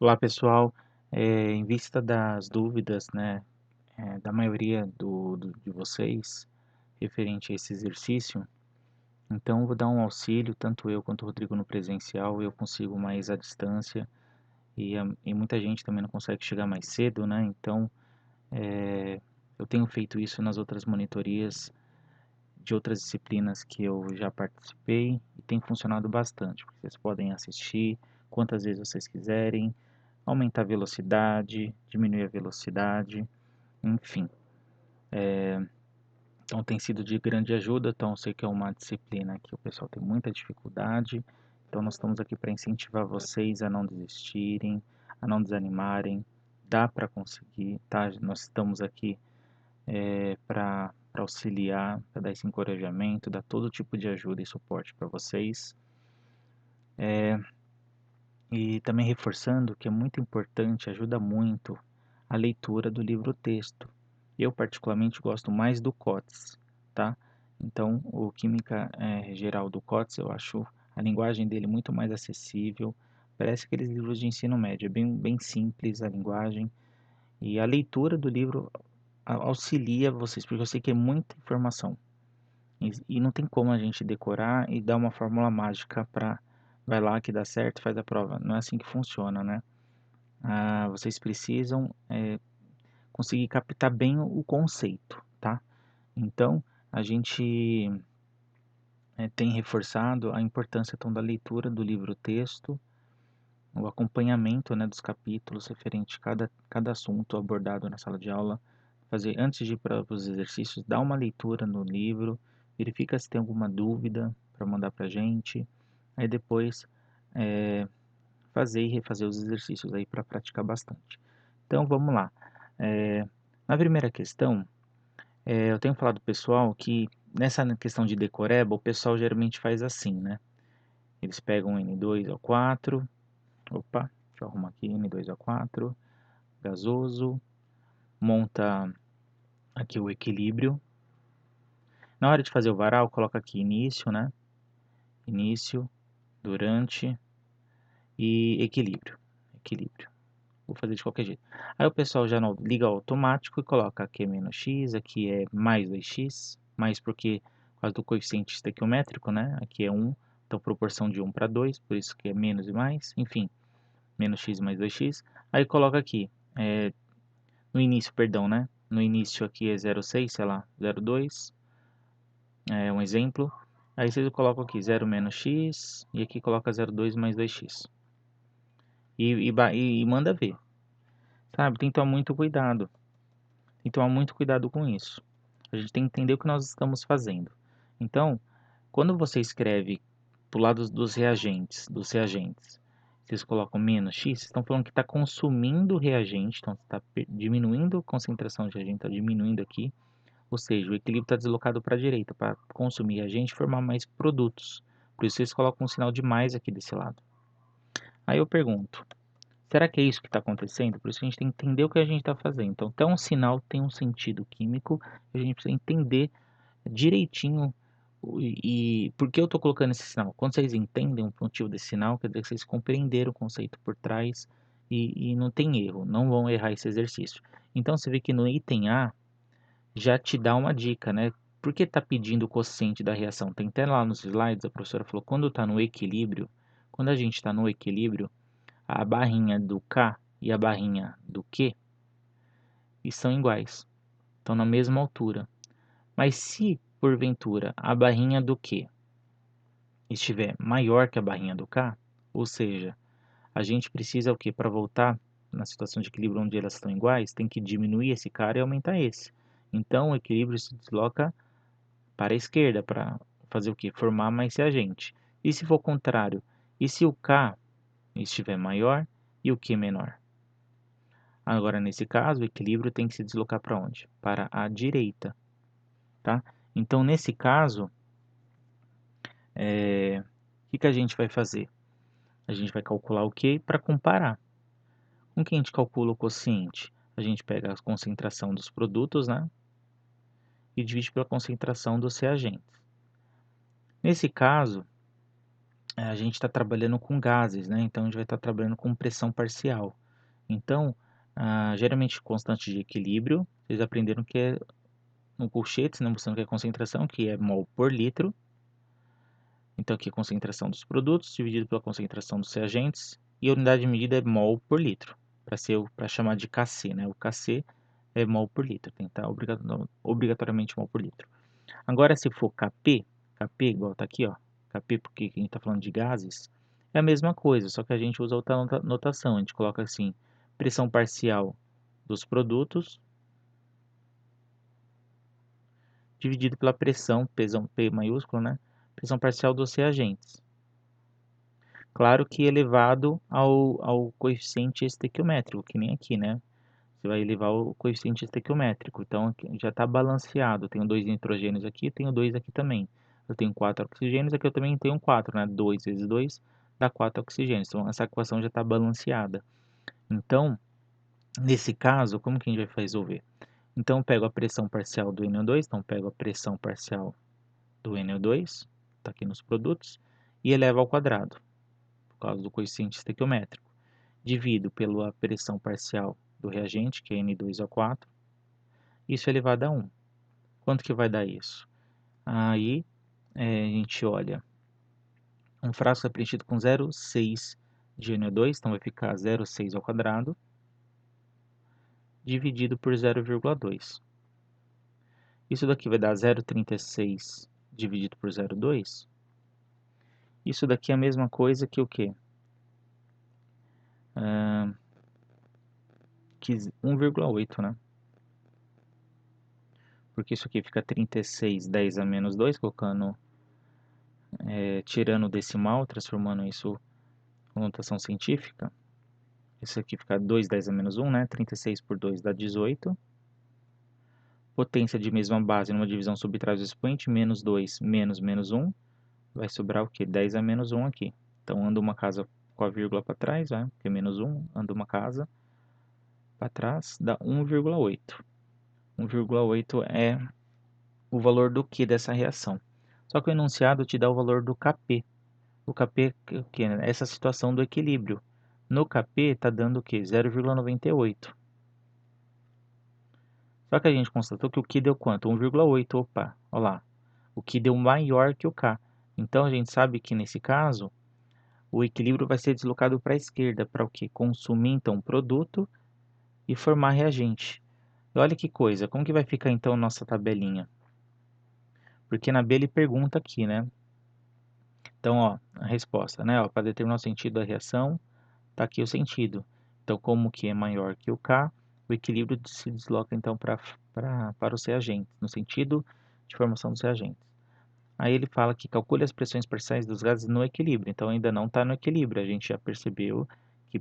Olá pessoal, em vista das dúvidas, né, da maioria de vocês referente a esse exercício, então eu vou dar um auxílio, tanto eu quanto o Rodrigo no presencial, eu consigo mais à distância e muita gente também não consegue chegar mais cedo, né? Então eu tenho feito isso nas outras monitorias de outras disciplinas que eu já participei e tem funcionado bastante, porque vocês podem assistir quantas vezes vocês quiserem, aumentar a velocidade, diminuir a velocidade, enfim. Então tem sido de grande ajuda, então eu sei que é uma disciplina que o pessoal tem muita dificuldade, então nós estamos aqui para incentivar vocês a não desistirem, a não desanimarem, dá para conseguir, tá? Nós estamos aqui para auxiliar, para dar esse encorajamento, dar todo tipo de ajuda e suporte para vocês. E também reforçando que é muito importante, ajuda muito a leitura do livro-texto. Eu particularmente gosto mais do Cotes, tá? Então, o Química Geral do Cotes, eu acho a linguagem dele muito mais acessível. Parece aqueles livros de ensino médio, é bem simples a linguagem. E a leitura do livro auxilia vocês, porque eu sei que é muita informação. E não tem como a gente decorar e dar uma fórmula mágica para vai lá que dá certo, faz a prova. Não é assim que funciona, né? Vocês precisam conseguir captar bem o conceito, tá? Então, a gente tem reforçado a importância então da leitura do livro-texto, o acompanhamento, né, dos capítulos referente a cada assunto abordado na sala de aula, fazer antes de ir para os exercícios, dar uma leitura no livro, verifica se tem alguma dúvida para mandar para a gente, aí depois é, fazer e refazer os exercícios aí para praticar bastante. Então vamos lá. Na primeira questão, eu tenho falado pro pessoal que nessa questão de decoreba, o pessoal geralmente faz assim, né? Eles pegam N2 ao 4, opa, deixa eu arrumar aqui, N2 ao 4, gasoso, monta aqui o equilíbrio. Na hora de fazer o varal, coloca aqui início, né? Início, durante e equilíbrio. Equilíbrio. Vou fazer de qualquer jeito. Aí o pessoal já não liga automático e coloca aqui é menos x, aqui é mais 2x, mais porque por causa do coeficiente estequiométrico, né? Aqui é 1, então proporção de 1 para 2, por isso que é menos e mais, enfim, menos x mais 2x. Aí coloca aqui, no início, perdão, né? No início aqui é 0,6, sei lá, 0,2, é um exemplo. Aí vocês colocam aqui 0 menos x e aqui coloca 0,2 mais 2x. E manda ver, sabe? Tem que tomar muito cuidado. Tem que tomar muito cuidado com isso. A gente tem que entender o que nós estamos fazendo. Então, quando você escreve pro lado dos reagentes, vocês colocam menos x, vocês estão falando que está consumindo reagente, então está diminuindo a concentração de reagente, está diminuindo aqui, ou seja, o equilíbrio está deslocado para a direita, para consumir reagente e formar mais produtos. Por isso vocês colocam um sinal de mais aqui desse lado. Aí eu pergunto, será que é isso que está acontecendo? Por isso que a gente tem que entender o que a gente está fazendo. Então, até um sinal tem um sentido químico, a gente precisa entender direitinho e por que eu estou colocando esse sinal. Quando vocês entendem o motivo desse sinal, quer dizer que vocês compreenderam o conceito por trás e não tem erro, não vão errar esse exercício. Então, você vê que no item A já te dá uma dica, né? Por que está pedindo o quociente da reação? Tem até lá nos slides, a professora falou, quando está no equilíbrio, quando a gente está no equilíbrio, a barrinha do K e a barrinha do Q são iguais, estão na mesma altura. Mas se, porventura, a barrinha do Q estiver maior que a barrinha do K, ou seja, a gente precisa o que para voltar na situação de equilíbrio onde elas estão iguais, tem que diminuir esse cara e aumentar esse. Então o equilíbrio se desloca para a esquerda para fazer o que? Formar mais reagente. E se for o contrário? E se o K estiver maior e o Q menor? Agora, nesse caso, o equilíbrio tem que se deslocar para onde? Para a direita, tá? Então, nesse caso, o que a gente vai fazer? A gente vai calcular o Q para comparar. Com que a gente calcula o quociente? A gente pega a concentração dos produtos, né? E divide pela concentração dos reagentes. Nesse caso, a gente está trabalhando com gases, né? Então a gente vai estar trabalhando com pressão parcial. Então, geralmente constante de equilíbrio, vocês aprenderam que é no colchetes, né? Mostrando que é concentração, que é mol por litro. Então aqui a concentração dos produtos dividido pela concentração dos reagentes. E a unidade de medida é mol por litro, para chamar de Kc, né? O Kc é mol por litro, tem que estar obrigatoriamente mol por litro. Agora, se for Kp, Kp igual tá aqui, ó, Kp porque a gente está falando de gases, é a mesma coisa, só que a gente usa outra notação. A gente coloca assim, pressão parcial dos produtos dividido pela pressão, P maiúsculo, né? Pressão parcial dos reagentes. Claro que elevado ao coeficiente estequiométrico, que nem aqui, né? Você vai elevar o coeficiente estequiométrico. Então, aqui já está balanceado. Tenho 2 nitrogênios aqui, tenho 2 aqui também. Eu tenho 4 oxigênios, aqui eu também tenho 4, né? 2 vezes 2 dá 4 oxigênios. Então, essa equação já está balanceada. Então, nesse caso, como que a gente vai resolver? Então, eu pego a pressão parcial do NO2, então pego a pressão parcial do NO2, está aqui nos produtos, e elevo ao quadrado, por causa do coeficiente estequiométrico. Divido pela pressão parcial do reagente, que é N2O4, isso é elevado a 1. Quanto que vai dar isso? Aí a gente olha, um frasco é preenchido com 0,6 de NO2, então vai ficar 0,6 ao quadrado, dividido por 0,2. Isso daqui vai dar 0,36 dividido por 0,2. Isso daqui é a mesma coisa que o quê? Que 1,8, né? Porque isso aqui fica 36, 10 a menos 2, colocando, tirando o decimal, transformando isso em notação científica. Isso aqui fica 2, 10 a menos 1, né? 36 por 2 dá 18. Potência de mesma base numa divisão subtrai o expoente, menos 2 menos menos 1. Vai sobrar o quê? 10 a menos 1 aqui. Então, anda uma casa com a vírgula para trás, né? Porque menos 1, anda uma casa para trás, dá 1,8. 1,8 é o valor do Q dessa reação. Só que o enunciado te dá o valor do Kp. O Kp é o quê? Essa situação do equilíbrio. No Kp está dando o quê? 0,98. Só que a gente constatou que o Q deu quanto? 1,8. Opa, olha lá. O Q deu maior que o K. Então a gente sabe que nesse caso, o equilíbrio vai ser deslocado para a esquerda. Para o quê? Consumir então o produto e formar reagente. E olha que coisa, como que vai ficar então nossa tabelinha? Porque na B ele pergunta aqui, né? Então, ó, a resposta, né? Para determinar o sentido da reação, tá aqui o sentido. Então, como o Q é maior que o K, o equilíbrio se desloca então para os reagentes, no sentido de formação dos reagentes. Aí ele fala que calcule as pressões parciais dos gases no equilíbrio. Então, ainda não está no equilíbrio. A gente já percebeu que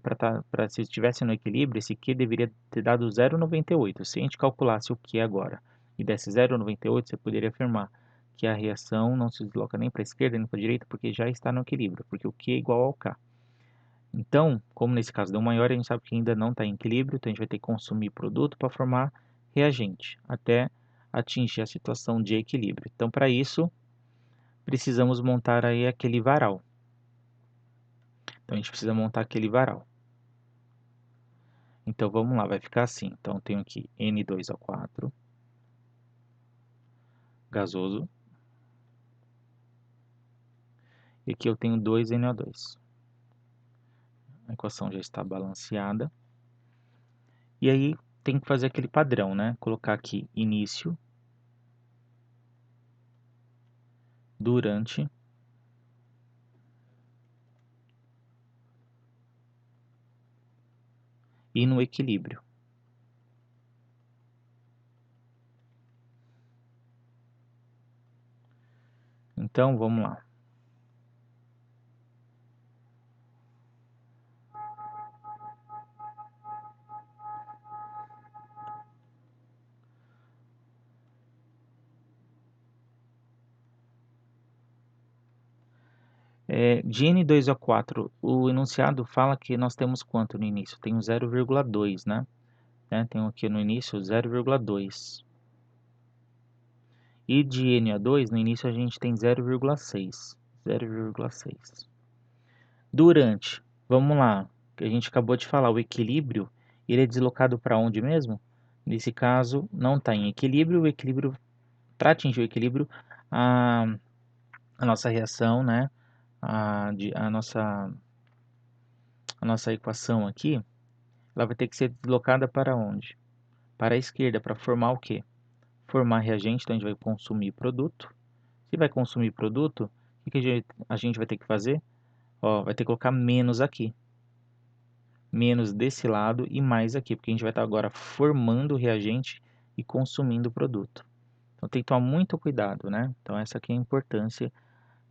se estivesse no equilíbrio, esse Q deveria ter dado 0,98. Se a gente calculasse o Q agora e desse 0,98, você poderia afirmar que a reação não se desloca nem para a esquerda nem para a direita, porque já está no equilíbrio, porque o Q é igual ao K. Então, como nesse caso deu maior, a gente sabe que ainda não está em equilíbrio, então a gente vai ter que consumir produto para formar reagente, até atingir a situação de equilíbrio. Então, para isso, precisamos montar aí aquele varal. Então, a gente precisa montar aquele varal. Então, vamos lá, vai ficar assim. Então, eu tenho aqui N2O4, gasoso. E aqui eu tenho 2NO2. A equação já está balanceada. E aí, tem que fazer aquele padrão, né? Colocar aqui início, durante e no equilíbrio. Então, vamos lá. De N2O4, o enunciado fala que nós temos quanto no início? Tem um 0,2, né? Tem aqui no início 0,2. E de NO2, no início a gente tem 0,6. 0,6. Durante, vamos lá, que a gente acabou de falar, o equilíbrio, ele é deslocado para onde mesmo? Nesse caso, não está em equilíbrio, o equilíbrio, para atingir o equilíbrio, a, a nossa reação, né, a nossa equação aqui, ela vai ter que ser deslocada para onde? Para a esquerda, para formar o quê? Formar reagente, então a gente vai consumir produto. Se vai consumir produto, o que a gente vai ter que fazer? Ó, vai ter que colocar menos aqui. Menos desse lado e mais aqui, porque a gente vai estar agora formando o reagente e consumindo o produto. Então tem que tomar muito cuidado, né? Então essa aqui é a importância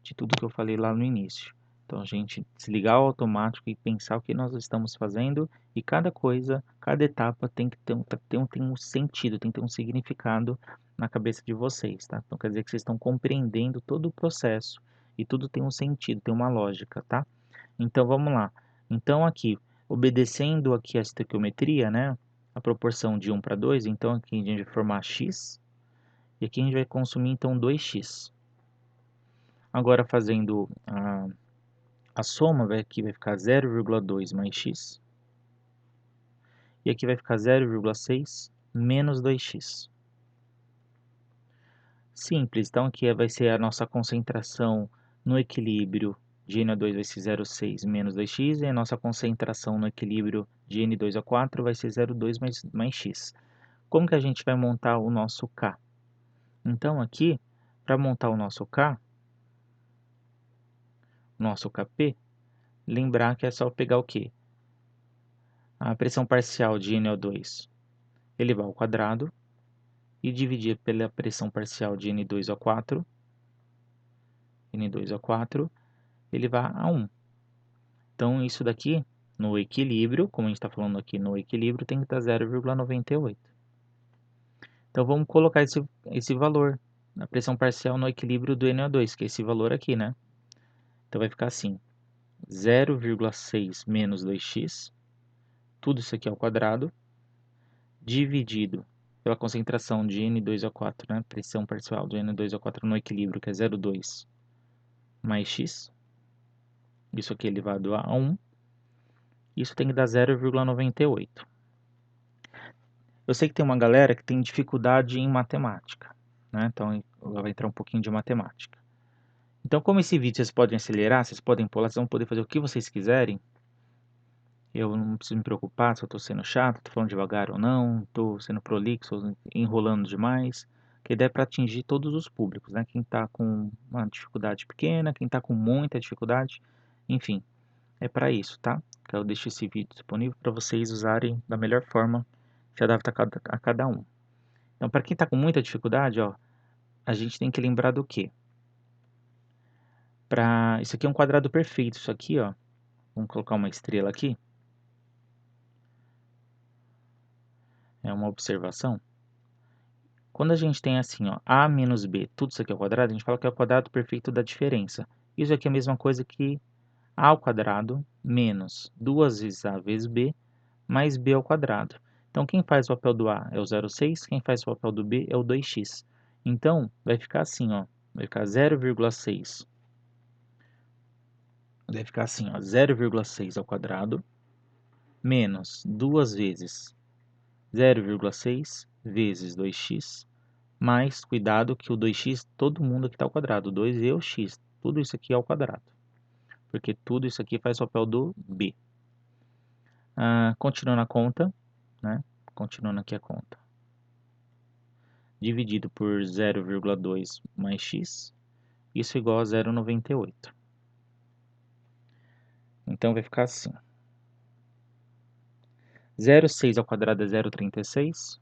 de tudo que eu falei lá no início. Então a gente desligar o automático e pensar o que nós estamos fazendo e cada coisa, cada etapa tem que ter um sentido, tem que ter um significado na cabeça de vocês, tá? Então quer dizer que vocês estão compreendendo todo o processo e tudo tem um sentido, tem uma lógica, tá? Então vamos lá. Então aqui, obedecendo aqui a estequiometria, né? A proporção de 1 para 2, então aqui a gente vai formar x e aqui a gente vai consumir então 2x. Agora fazendo a soma, aqui vai ficar 0,2 mais x. E aqui vai ficar 0,6 menos 2x. Simples, então aqui vai ser a nossa concentração no equilíbrio de N2 vai ser 0,6 menos 2x, e a nossa concentração no equilíbrio de N2O4 vai ser 0,2 mais x. Como que a gente vai montar o nosso K? Então aqui, para montar o nosso K, nosso Kp, lembrar que é só pegar o quê? A pressão parcial de NO2 elevar ao quadrado e dividir pela pressão parcial de N2O4 elevar a 1. Então, isso daqui, no equilíbrio, como a gente está falando aqui no equilíbrio, tem que dar 0,98. Então, vamos colocar esse valor na pressão parcial no equilíbrio do NO2, que é esse valor aqui, né? Então, vai ficar assim, 0,6 menos 2x, tudo isso aqui ao quadrado, dividido pela concentração de N2O4, né? Pressão parcial de N2O4 no equilíbrio, que é 0,2 mais x. Isso aqui elevado a 1. Isso tem que dar 0,98. Eu sei que tem uma galera que tem dificuldade em matemática, né? Então, vai entrar um pouquinho de matemática. Então, como esse vídeo vocês podem acelerar, vocês podem pular, vocês vão poder fazer o que vocês quiserem. Eu não preciso me preocupar se eu estou sendo chato, estou falando devagar ou não, estou sendo prolixo, enrolando demais. Que a ideia é para atingir todos os públicos, né? Quem está com uma dificuldade pequena, quem está com muita dificuldade, enfim, é para isso, tá? Que eu deixo esse vídeo disponível para vocês usarem da melhor forma que se adapta a cada um. Então, para quem está com muita dificuldade, ó, a gente tem que lembrar do quê? Isso aqui é um quadrado perfeito, isso aqui, ó. Vamos colocar uma estrela aqui. É uma observação. Quando a gente tem assim, ó, a menos b, tudo isso aqui ao quadrado, a gente fala que é o quadrado perfeito da diferença. Isso aqui é a mesma coisa que a ao quadrado menos 2 vezes a vezes b mais b ao quadrado. Então, quem faz o papel do a é o 0,6, quem faz o papel do b é o 2x. Então, vai ficar assim, ó, vai ficar 0,6. Vai ficar assim, ó, 0,6 ao quadrado menos 2 vezes 0,6 vezes 2x, mais, cuidado que o 2x, todo mundo aqui está ao quadrado, 2 e o x, tudo isso aqui é ao quadrado, porque tudo isso aqui faz o papel do b. Continuando a conta, né? Continuando aqui a conta. Dividido por 0,2 mais x, isso é igual a 0,98. Então vai ficar assim. 0,6 ao quadrado é 0,36.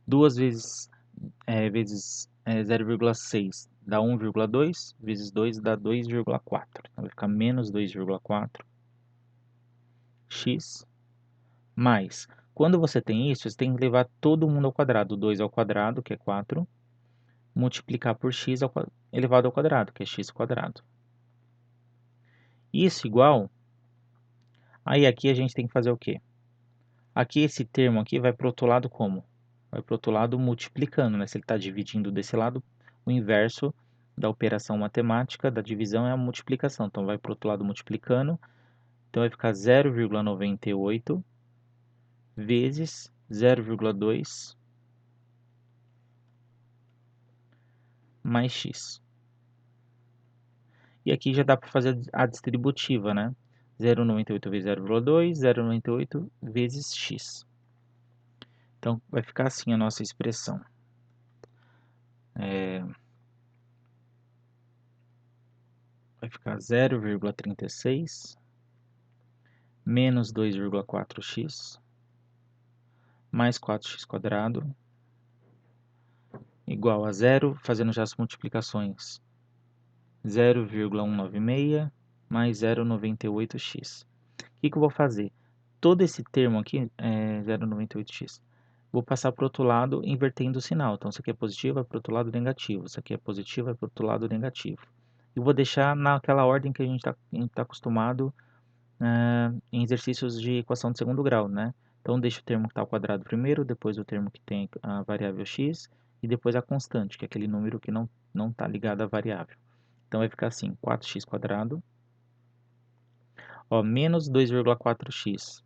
2 vezes 0,6 dá 1,2, vezes 2 dá 2,4. Então vai ficar menos 2,4 x mais. Quando você tem isso, você tem que levar todo mundo ao quadrado. 2 ao quadrado, que é 4, multiplicar por x elevado ao quadrado, que é x quadrado. Isso igual, aí aqui a gente tem que fazer o quê? Aqui esse termo aqui vai para o outro lado como? Vai para o outro lado multiplicando, né? Se ele está dividindo desse lado, o inverso da operação matemática, da divisão, é a multiplicação. Então, vai para o outro lado multiplicando. Então, vai ficar 0,98 vezes 0,2 mais x. E aqui já dá para fazer a distributiva, né? 0,98 vezes 0,2, 0,98 vezes x. Então, vai ficar assim a nossa expressão. Vai ficar 0,36 menos 2,4x mais 4x² igual a zero, fazendo já as multiplicações. 0,196 mais 0,98x. O que eu vou fazer? Todo esse termo aqui é 0,98x. Vou passar para o outro lado invertendo o sinal. Então, isso aqui é positivo, vai para o outro lado negativo. Isso aqui é positivo, vai para o outro lado negativo. E vou deixar naquela ordem que a gente tá acostumado em exercícios de equação de segundo grau, né? Então, deixa o termo que está ao quadrado primeiro, depois o termo que tem a variável x, e depois a constante, que é aquele número que não está ligado à variável. Então, vai ficar assim, 4x², ó, menos 2,4x,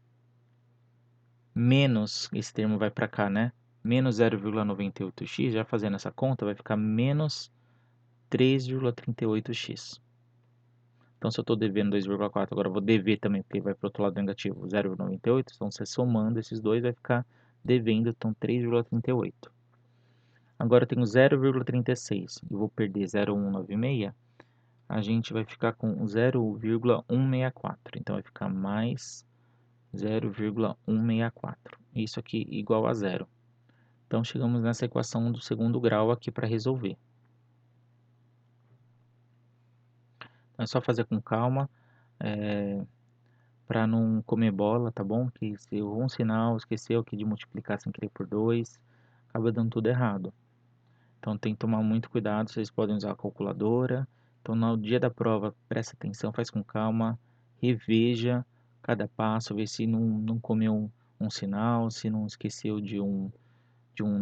menos, esse termo vai para cá, né? Menos 0,98x, já fazendo essa conta, vai ficar menos 3,38x. Então, se eu estou devendo 2,4, agora eu vou dever também, porque vai para o outro lado negativo, 0,98. Então, você somando esses dois, vai ficar devendo, então, 3,38. Agora, eu tenho 0,36 e vou perder 0,196. A gente vai ficar com 0,164. Então, vai ficar mais 0,164. Isso aqui igual a zero. Então, chegamos nessa equação do segundo grau aqui para resolver. É só fazer com calma, para não comer bola, tá bom? Que se um sinal esqueceu aqui de multiplicar sem querer por 2, acaba dando tudo errado. Então, tem que tomar muito cuidado, vocês podem usar a calculadora. Então, no dia da prova, presta atenção, faz com calma, reveja cada passo, vê se não comeu um sinal, se não esqueceu de um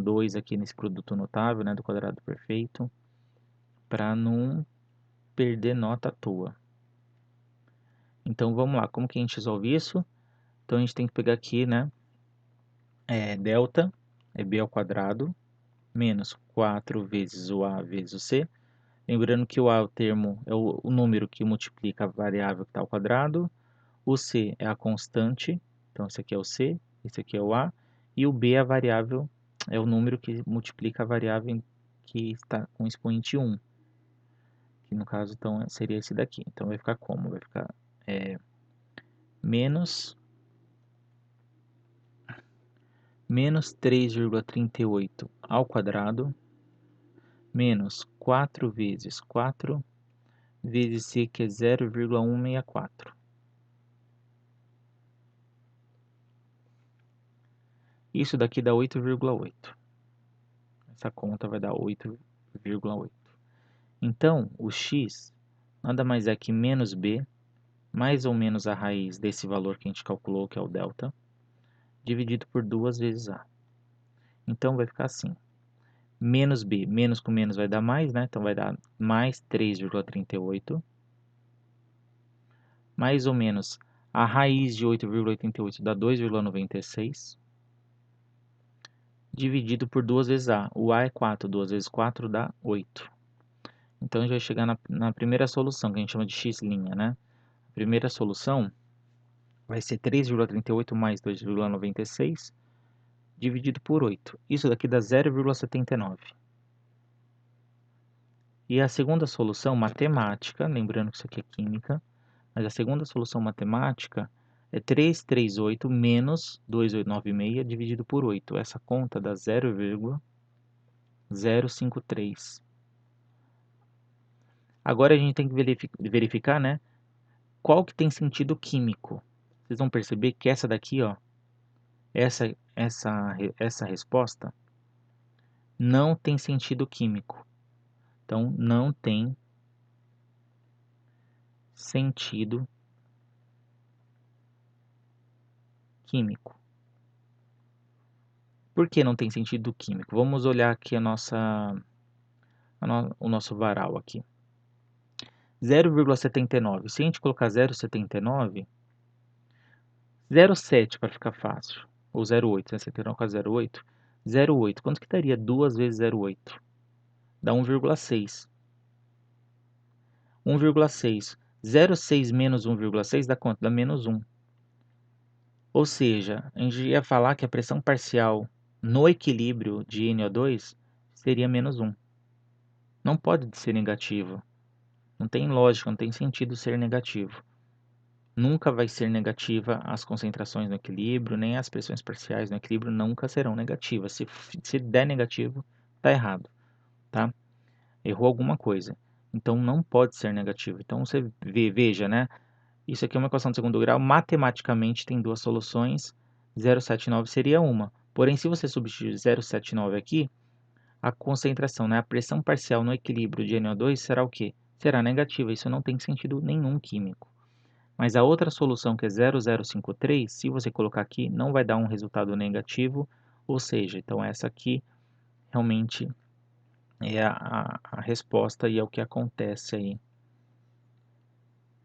2 aqui nesse produto notável, né, do quadrado perfeito, para não perder nota à toa. Então, vamos lá, como que a gente resolve isso? Então, a gente tem que pegar aqui, né, delta é b ao quadrado, menos 4 vezes o a vezes o c. Lembrando que o a é o termo, é o número que multiplica a variável que está ao quadrado. O c é a constante, então esse aqui é o c, esse aqui é o a. E o b é a variável, é o número que multiplica a variável que está com expoente 1. Que no caso, então, seria esse daqui. Então, vai ficar como? Vai ficar menos 3,38 ao quadrado, menos 4 vezes 4 vezes c, que é 0,164. Isso daqui dá 8,8. Essa conta vai dar 8,8. Então, o x nada mais é que menos b, mais ou menos a raiz desse valor que a gente calculou, que é o delta, dividido por 2 vezes a. Então, vai ficar assim. Menos b, menos com menos vai dar mais, né? Então, vai dar mais 3,38. Mais ou menos a raiz de 8,88 dá 2,96. Dividido por 2 vezes a. O a é 4, 2 vezes 4 dá 8. Então, a gente vai chegar na primeira solução, que a gente chama de x', né? A primeira solução vai ser 3,38 mais 2,96 dividido por 8. Isso daqui dá 0,79. E a segunda solução matemática, lembrando que isso aqui é química, mas a segunda solução matemática é 338 menos 2,96 dividido por 8. Essa conta dá 0,053. Agora a gente tem que verificar, né, qual que tem sentido químico. Vocês vão perceber que essa daqui, ó, essa resposta não tem sentido químico. Então, não tem sentido químico. Por que não tem sentido químico? Vamos olhar aqui a nossa o nosso varal aqui. 0,79. Se a gente colocar 0,79, 0,7 para ficar fácil, ou 0,8, 79 com 0,8, 0,8, quanto que daria 2 vezes 0,8? Dá 1,6. 1,6. 0,6 menos 1,6 dá quanto? Dá menos 1. Ou seja, a gente ia falar que a pressão parcial no equilíbrio de NO2 seria menos 1. Não pode ser negativo. Não tem lógica, não tem sentido ser negativo. Nunca vai ser negativa as concentrações no equilíbrio, nem as pressões parciais no equilíbrio nunca serão negativas. Se der negativo, está errado, tá? Errou alguma coisa. Então não pode ser negativo. Então você veja, né? Isso aqui é uma equação de segundo grau. Matematicamente tem duas soluções. 0,79 seria uma. Porém, se você substituir 0,79 aqui, a concentração, né, a pressão parcial no equilíbrio de NO2 será o quê? Será negativa. Isso não tem sentido nenhum químico. Mas a outra solução, que é 0,053, se você colocar aqui, não vai dar um resultado negativo. Ou seja, então essa aqui realmente é a resposta e é o que acontece aí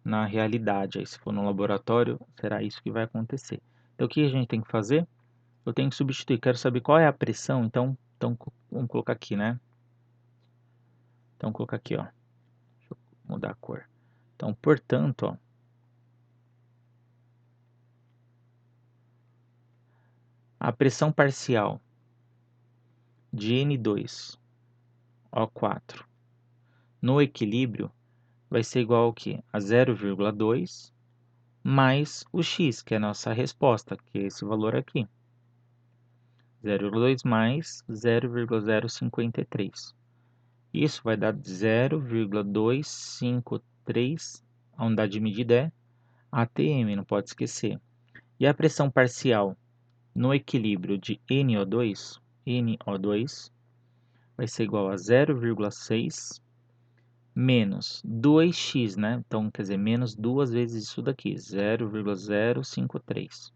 na realidade. Aí, se for no laboratório, será isso que vai acontecer. Então, o que a gente tem que fazer? Eu tenho que substituir. Quero saber qual é a pressão. Então vamos colocar aqui, né? Então, colocar aqui, ó. Deixa eu mudar a cor. Então, portanto, ó, a pressão parcial de N2O4 no equilíbrio vai ser igual ao quê? A 0,2 mais o x, que é a nossa resposta, que é esse valor aqui. 0,2 mais 0,053. Isso vai dar 0,253, a unidade de medida é atm, não pode esquecer. E a pressão parcial no equilíbrio de NO2 vai ser igual a 0,6 menos 2x, né? Então, quer dizer, menos 2 vezes isso daqui, 0,053.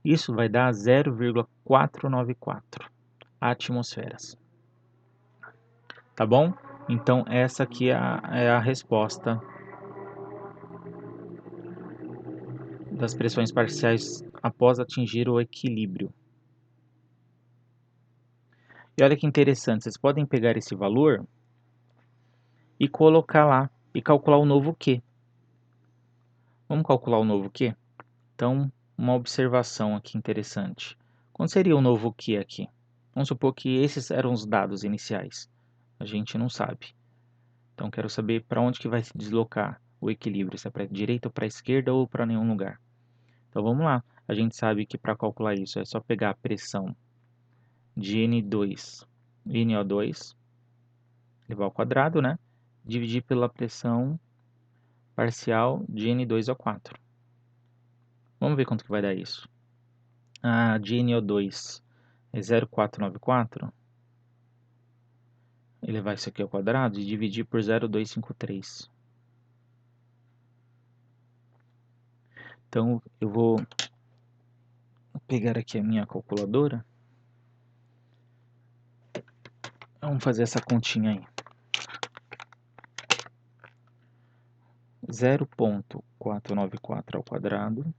Isso vai dar 0,494 atmosferas. Tá bom? Então, essa aqui é a resposta das pressões parciais após atingir o equilíbrio. E olha que interessante, vocês podem pegar esse valor e colocar lá e calcular o novo Q. Vamos calcular o novo Q? Então, uma observação aqui interessante. Quanto seria o novo Q aqui? Vamos supor que esses eram os dados iniciais. A gente não sabe. Então, quero saber para onde que vai se deslocar o equilíbrio, se é para a direita ou para a esquerda ou para nenhum lugar. Então, vamos lá. A gente sabe que para calcular isso é só pegar a pressão de NO2 levar ao quadrado, né? Dividir pela pressão parcial de N2O4. Vamos ver quanto que vai dar isso. A de NO2 é 0,494. Elevar isso aqui ao quadrado e dividir por 0,253. Então, eu vou pegar aqui a minha calculadora. Vamos fazer essa continha aí. 0,494 ao quadrado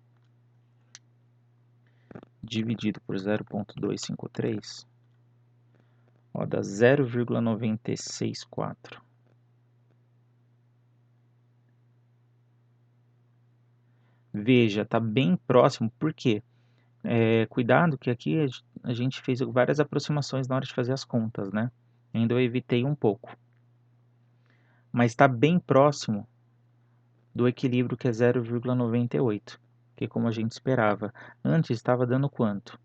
dividido por 0,253, ó, dá 0,964. Veja, está bem próximo, por quê? Cuidado que aqui a gente fez várias aproximações na hora de fazer as contas, né? Ainda eu evitei um pouco. Mas está bem próximo do equilíbrio, que é 0,98, que é como a gente esperava. Antes estava dando quanto?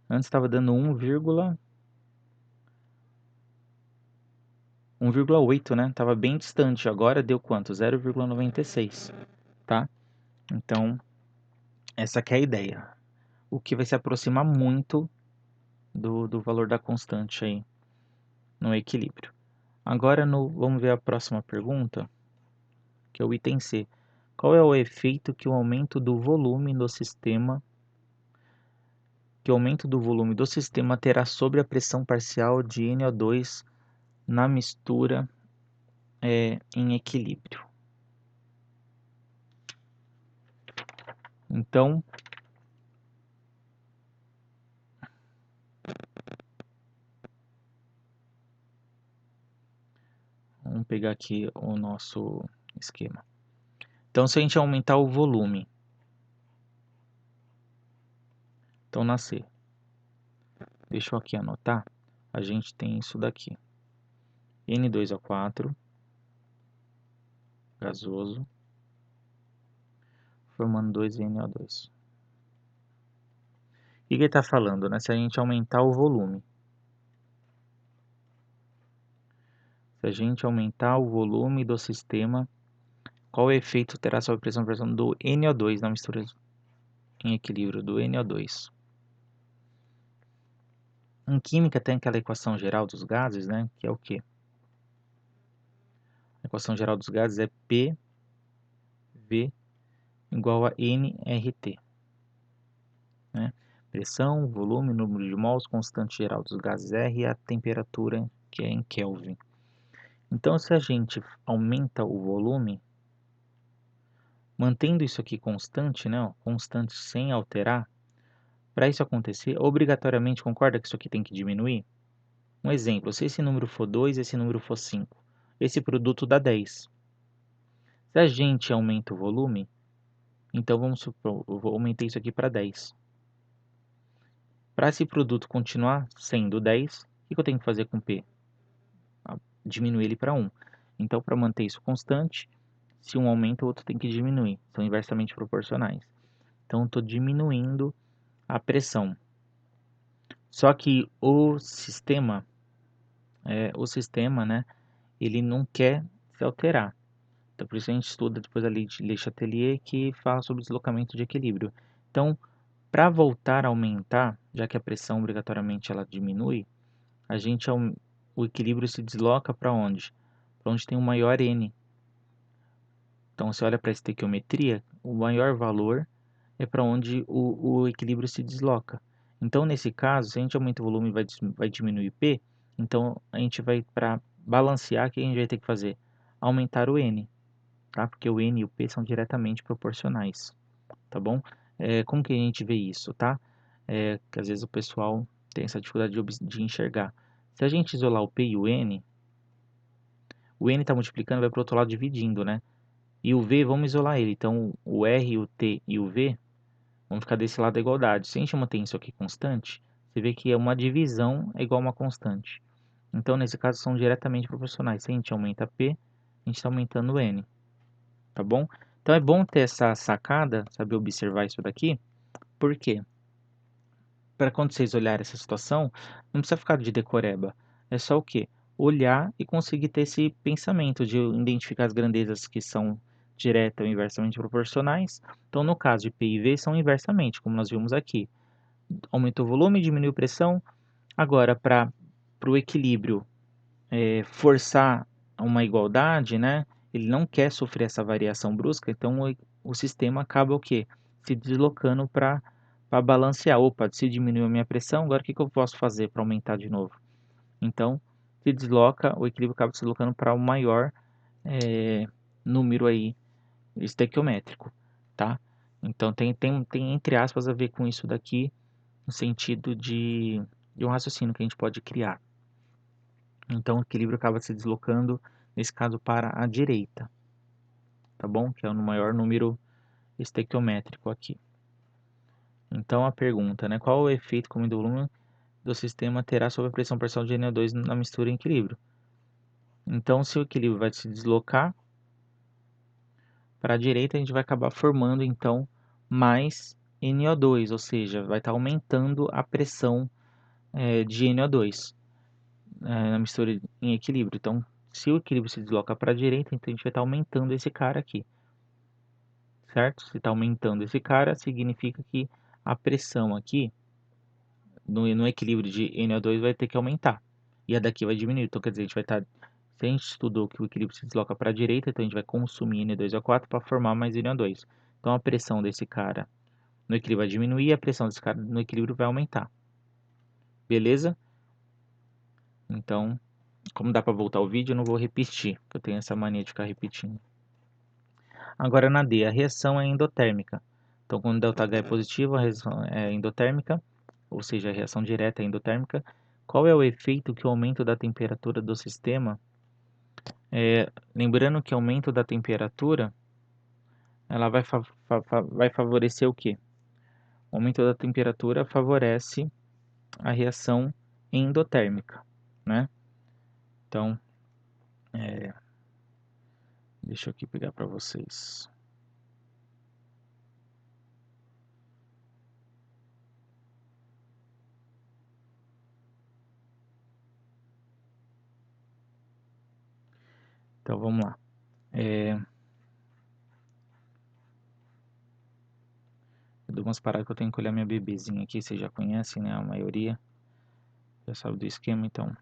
Antes estava dando 1,8, né? Estava bem distante. Agora deu quanto? 0,96, tá? Então, essa aqui é a ideia. O que vai se aproximar muito do valor da constante aí no equilíbrio. Agora, vamos ver a próxima pergunta, que é o item C. Qual é o efeito que o aumento do volume do sistema terá sobre a pressão parcial de NO2 na mistura em equilíbrio. Então, vamos pegar aqui o nosso esquema. Então, se a gente aumentar o volume, então na C, deixa eu aqui anotar, a gente tem isso daqui. N2O4, gasoso, formando 2NO2. O que ele está falando, né? Se a gente aumentar o volume. Se a gente aumentar o volume do sistema, qual efeito terá sobre a pressão do NO2 na mistura em equilíbrio do NO2? Em química tem aquela equação geral dos gases, né? Que é o quê? A equação geral dos gases é PV igual a nRT, né? Pressão, volume, número de mols, constante geral dos gases R e a temperatura, que é em Kelvin. Então, se a gente aumenta o volume, mantendo isso aqui constante, né? Ó, constante sem alterar, para isso acontecer, obrigatoriamente, concorda que isso aqui tem que diminuir? Um exemplo, se esse número for 2 e esse número for 5, esse produto dá 10. Se a gente aumenta o volume, então vamos supor, eu vou aumentar isso aqui para 10. Para esse produto continuar sendo 10, o que eu tenho que fazer com P? Diminuir ele para 1. Então, para manter isso constante, se um aumenta, o outro tem que diminuir. São inversamente proporcionais. Então, estou diminuindo a pressão. Só que o sistema, né, ele não quer se alterar. Então, por isso a gente estuda depois a lei de Le Chatelier, que fala sobre deslocamento de equilíbrio. Então, para voltar a aumentar, já que a pressão obrigatoriamente ela diminui, o equilíbrio se desloca para onde? Para onde tem o maior N. Então, você olha para a estequiometria, o maior valor é para onde o equilíbrio se desloca. Então, nesse caso, se a gente aumenta o volume e vai diminuir P, então a gente vai, para balancear, o que a gente vai ter que fazer? Aumentar o N, tá? Porque o N e o P são diretamente proporcionais, tá bom? Como que a gente vê isso, tá? Que às vezes o pessoal tem essa dificuldade de enxergar. Se a gente isolar o P e o N está multiplicando, vai para o outro lado dividindo, né? E o V, vamos isolar ele. Então, o R, o T e o V vão ficar desse lado da igualdade. Se a gente mantém isso aqui constante, você vê que uma divisão é igual a uma constante. Então, nesse caso, são diretamente proporcionais. Se a gente aumenta P, a gente está aumentando N, tá bom? Então, é bom ter essa sacada, saber observar isso daqui. Por quê? Para quando vocês olharem essa situação, não precisa ficar de decoreba. É só o quê? Olhar e conseguir ter esse pensamento de identificar as grandezas que são direta ou inversamente proporcionais. Então, no caso de P e V, são inversamente, como nós vimos aqui. Aumentou o volume, diminuiu a pressão. Agora, para o equilíbrio forçar uma igualdade, né? Ele não quer sofrer essa variação brusca, então o sistema acaba o quê? Se deslocando para balancear. Opa, se diminuiu a minha pressão, agora o que eu posso fazer para aumentar de novo? Então, se desloca, o equilíbrio acaba se deslocando para o maior número aí estequiométrico, tá? Então, tem entre aspas a ver com isso daqui, no sentido de um raciocínio que a gente pode criar. Então, o equilíbrio acaba se deslocando, nesse caso, para a direita, tá bom? Que é o maior número estequiométrico aqui. Então, a pergunta, né? Qual o efeito que o aumento do volume do sistema terá sobre a pressão parcial de NO2 na mistura em equilíbrio? Então, se o equilíbrio vai se deslocar para a direita, a gente vai acabar formando, então, mais NO2, ou seja, vai estar aumentando a pressão de NO2 na mistura em equilíbrio. Então, se o equilíbrio se desloca para a direita, então a gente vai estar aumentando esse cara aqui, certo? Se está aumentando esse cara, significa que a pressão aqui, no equilíbrio de NO2, vai ter que aumentar. E a daqui vai diminuir. Então, quer dizer, a gente vai estar... Se a gente estudou que o equilíbrio se desloca para a direita, então a gente vai consumir N2O4 para formar mais NO2. Então, a pressão desse cara no equilíbrio vai diminuir e a pressão desse cara no equilíbrio vai aumentar. Beleza? Então, Como dá para voltar o vídeo, eu não vou repetir, porque eu tenho essa mania de ficar repetindo. Agora na D, a reação é endotérmica. Então, quando ΔH é positivo, a reação é endotérmica, ou seja, a reação direta é endotérmica. Qual é o efeito que o aumento da temperatura do sistema? Lembrando que o aumento da temperatura, ela vai favorecer o quê? O aumento da temperatura favorece a reação endotérmica, né? Então, deixa eu aqui pegar para vocês. Então, vamos lá. Eu dou umas paradas que eu tenho que olhar minha bebezinha aqui, vocês já conhecem, né? A maioria já sabe do esquema, então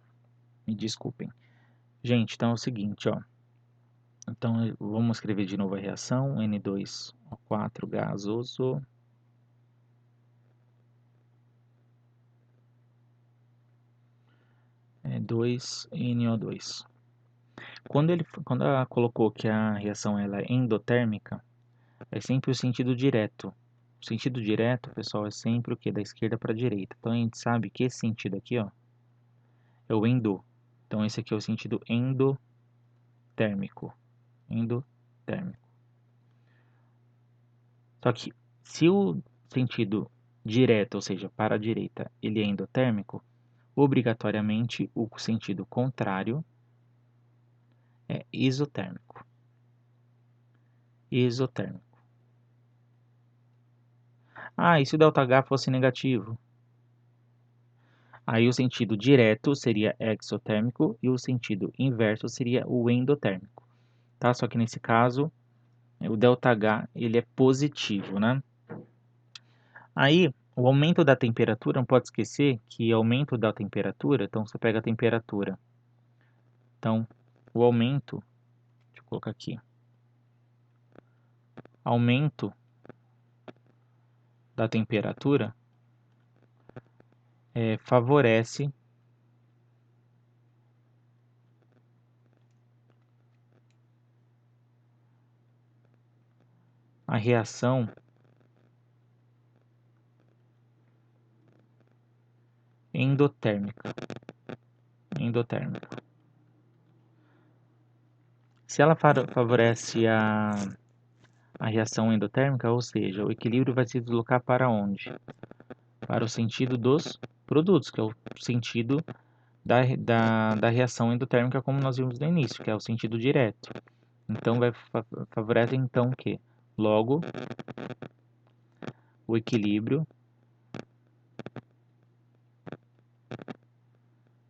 me desculpem. Gente, então é o seguinte, ó. Então, vamos escrever de novo a reação. N2O4 gasoso. É 2NO2. Quando ela colocou que a reação ela é endotérmica, é sempre o sentido direto. O sentido direto, pessoal, é sempre o que? Da esquerda para a direita. Então, a gente sabe que esse sentido aqui, ó, é o endo. Então, esse aqui é o sentido endotérmico. Endotérmico. Só que se o sentido direto, ou seja, para a direita, ele é endotérmico, obrigatoriamente o sentido contrário é isotérmico. Isotérmico. Ah, e se o ΔH fosse negativo? Aí o sentido direto seria exotérmico e o sentido inverso seria o endotérmico. Tá? Só que nesse caso, o ΔH ele é positivo, né? Aí, o aumento da temperatura, não pode esquecer que aumento da temperatura, então você pega a temperatura. Então, o aumento, deixa eu colocar aqui, aumento da temperatura favorece a reação endotérmica. Endotérmica. Se ela favorece a reação endotérmica, ou seja, o equilíbrio vai se deslocar para onde? Para o sentido dos produtos, que é o sentido da reação endotérmica, como nós vimos no início, que é o sentido direto. Então, favorece então o quê? Logo, o equilíbrio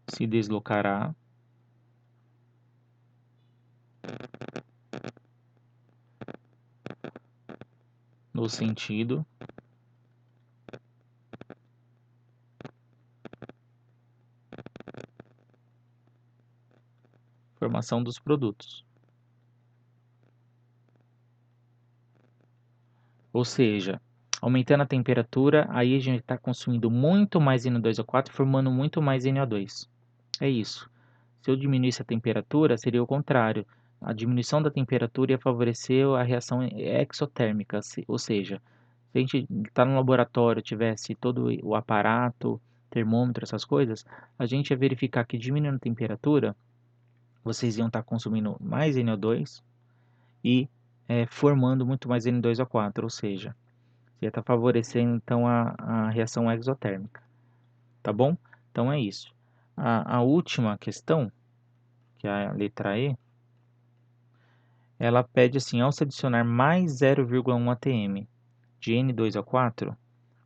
se deslocará no sentido formação dos produtos. Ou seja, aumentando a temperatura, aí a gente está consumindo muito mais NO2O4, formando muito mais NO2. É isso. Se eu diminuísse a temperatura, seria o contrário. A diminuição da temperatura ia favorecer a reação exotérmica, ou seja, se a gente está no laboratório, tivesse todo o aparato, termômetro, essas coisas, a gente ia verificar que diminuindo a temperatura, vocês iam estar consumindo mais NO2 e formando muito mais N2O4, ou seja, ia estar favorecendo então a reação exotérmica, tá bom? Então é isso. A última questão, que é a letra E, ela pede assim, ao se adicionar mais 0,1 atm de N2O4,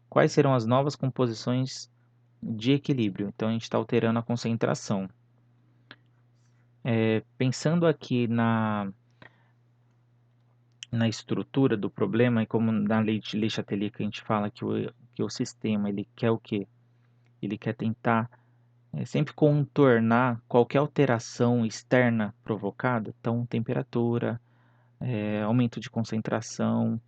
quais serão as novas composições de equilíbrio? Então a gente está alterando a concentração. Pensando aqui na estrutura do problema, e como na lei de Le Chatelier que a gente fala que o sistema ele quer o quê? Ele quer tentar sempre contornar qualquer alteração externa provocada, então temperatura, aumento de concentração,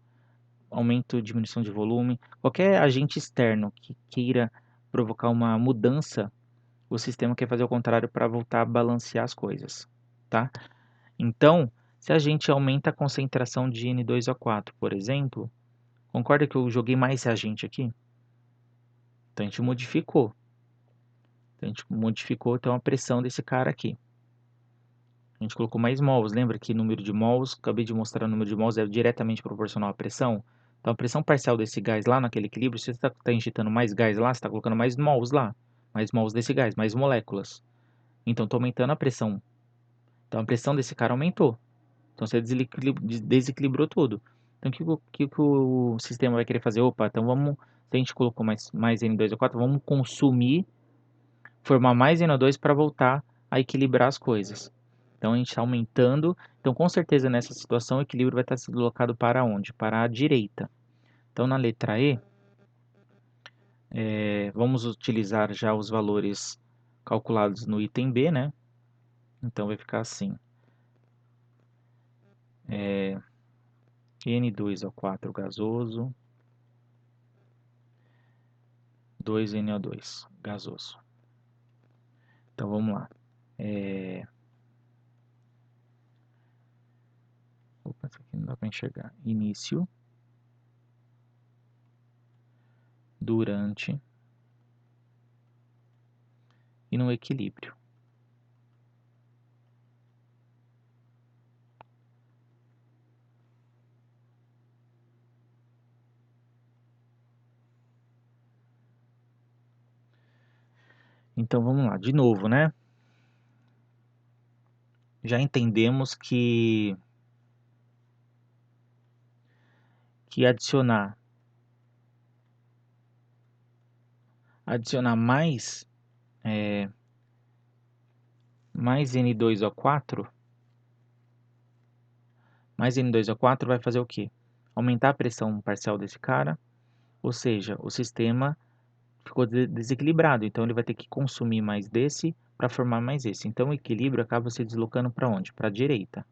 aumento, diminuição de volume, qualquer agente externo que queira provocar uma mudança o sistema quer fazer o contrário para voltar a balancear as coisas, tá? Então, se a gente aumenta a concentração de N2O4, por exemplo, concorda que eu joguei mais reagente aqui? Então, a gente modificou. Então, a pressão desse cara aqui. A gente colocou mais mols. Lembra que número de mols, acabei de mostrar o número de mols, é diretamente proporcional à pressão? Então, a pressão parcial desse gás lá naquele equilíbrio, se você está injetando mais gás lá, você está colocando mais mols lá. Mais mols desse gás, mais moléculas. Então, estou aumentando a pressão. Então, a pressão desse cara aumentou. Então, você desequilibrou tudo. Então, o que o sistema vai querer fazer? Opa, então vamos... Se a gente colocou mais N2O4, vamos consumir, formar mais NO2 para voltar a equilibrar as coisas. Então, a gente está aumentando. Então, com certeza, nessa situação, o equilíbrio vai estar deslocado para onde? Para a direita. Então, na letra E, vamos utilizar já os valores calculados no item B, né? Então, vai ficar assim. N2O4 gasoso, 2NO2 gasoso. Então, vamos lá. Opa, isso aqui não dá para enxergar. Início, durante e no equilíbrio. Então, vamos lá. De novo, né? Já entendemos que adicionar mais N2O4, vai fazer o quê? Aumentar a pressão parcial desse cara, ou seja, o sistema ficou desequilibrado, então ele vai ter que consumir mais desse para formar mais esse. Então o equilíbrio acaba se deslocando para onde? Para a direita.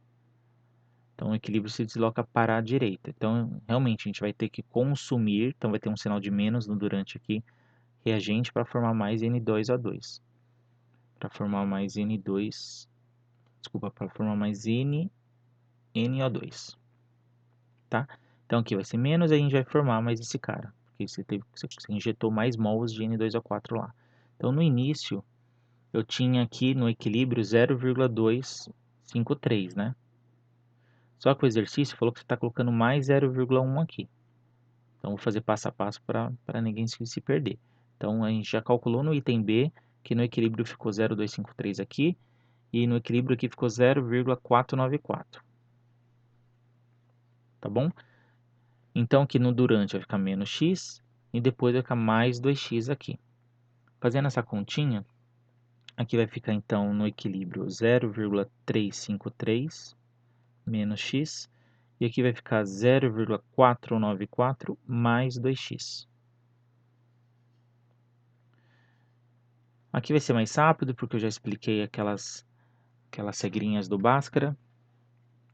Então o equilíbrio se desloca para a direita. Então realmente a gente vai ter que consumir, então vai ter um sinal de menos no durante aqui, reagente para formar mais N2O2. Para formar mais N2, desculpa, para formar mais NO2, tá? Então aqui vai ser menos, aí a gente vai formar mais esse cara, porque você injetou mais mols de N2O4 lá. Então no início eu tinha aqui no equilíbrio 0,253, né? Só que o exercício falou que você está colocando mais 0,1 aqui. Então vou fazer passo a passo para ninguém se perder. Então a gente já calculou no item B que no equilíbrio ficou 0,253 aqui e no equilíbrio aqui ficou 0,494. Tá bom? Então aqui no durante vai ficar menos x e depois vai ficar mais 2x aqui. Fazendo essa continha, aqui vai ficar então no equilíbrio 0,353 menos x e aqui vai ficar 0,494 mais 2x. Aqui vai ser mais rápido porque eu já expliquei aquelas regrinhas do Bhaskara.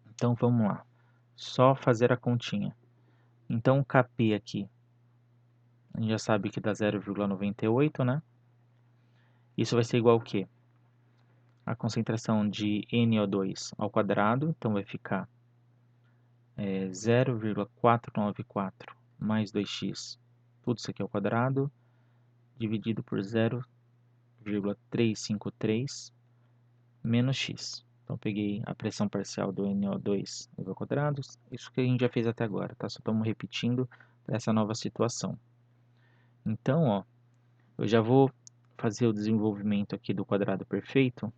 Então vamos lá, só fazer a continha. Então o Kp aqui, a gente já sabe que dá 0,98, né? Isso vai ser igual ao quê? A concentração de NO2 ao quadrado, então vai ficar 0,494 mais 2x, tudo isso aqui ao quadrado, dividido por 0,353 menos x. Então, peguei a pressão parcial do NO2 ao quadrado, isso que a gente já fez até agora, tá? Só estamos repetindo para essa nova situação. Então, ó, eu já vou fazer o desenvolvimento aqui do quadrado perfeito.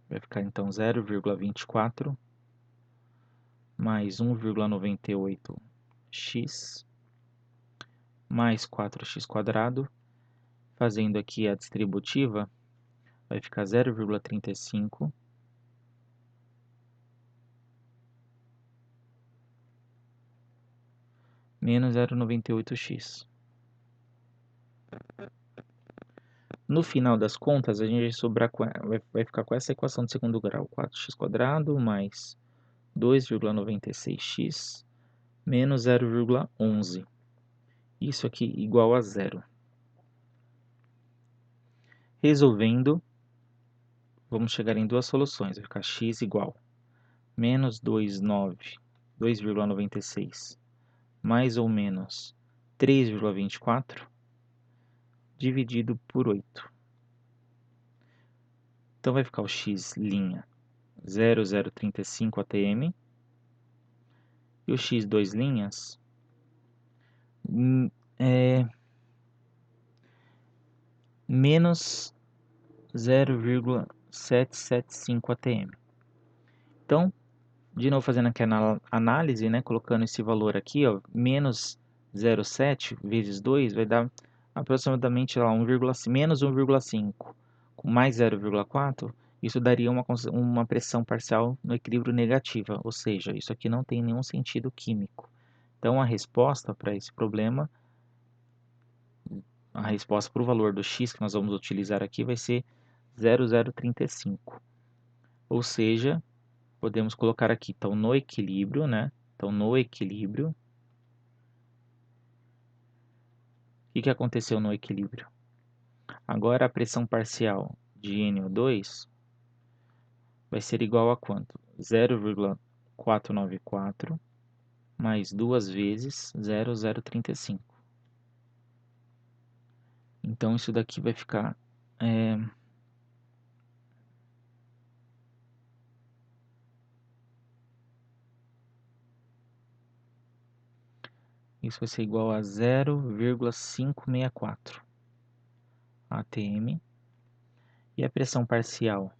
Vai ficar, então, 0,24 mais 1,98x mais 4x quadrado. Fazendo aqui a distributiva, vai ficar 0,35 menos 0,98x. No final das contas, a gente vai ficar com essa equação de segundo grau, 4x quadrado mais 2,96x menos 0,11. Isso aqui igual a zero. Resolvendo, vamos chegar em duas soluções. Vai ficar x igual menos 2,96 mais ou menos 3,24 dividido por 8. Então vai ficar o x' 0,035 atm e o x 2' menos 0,775 atm. Então, de novo fazendo aqui a análise, né, colocando esse valor aqui, ó, menos 0,7 vezes 2 vai dar aproximadamente lá, menos 1,5 com mais 0,4, isso daria uma pressão parcial no equilíbrio negativa, ou seja, isso aqui não tem nenhum sentido químico. Então, a resposta para esse problema, a resposta para o valor do x que nós vamos utilizar aqui vai ser 0,035. Ou seja, podemos colocar aqui, então, no equilíbrio, né? Então, no equilíbrio, o que aconteceu no equilíbrio? Agora, a pressão parcial de NO2 vai ser igual a quanto? 0,494 mais 2 vezes 0,035. Então, isso daqui vai ficar... isso vai ser igual a 0,564 atm. E a pressão parcial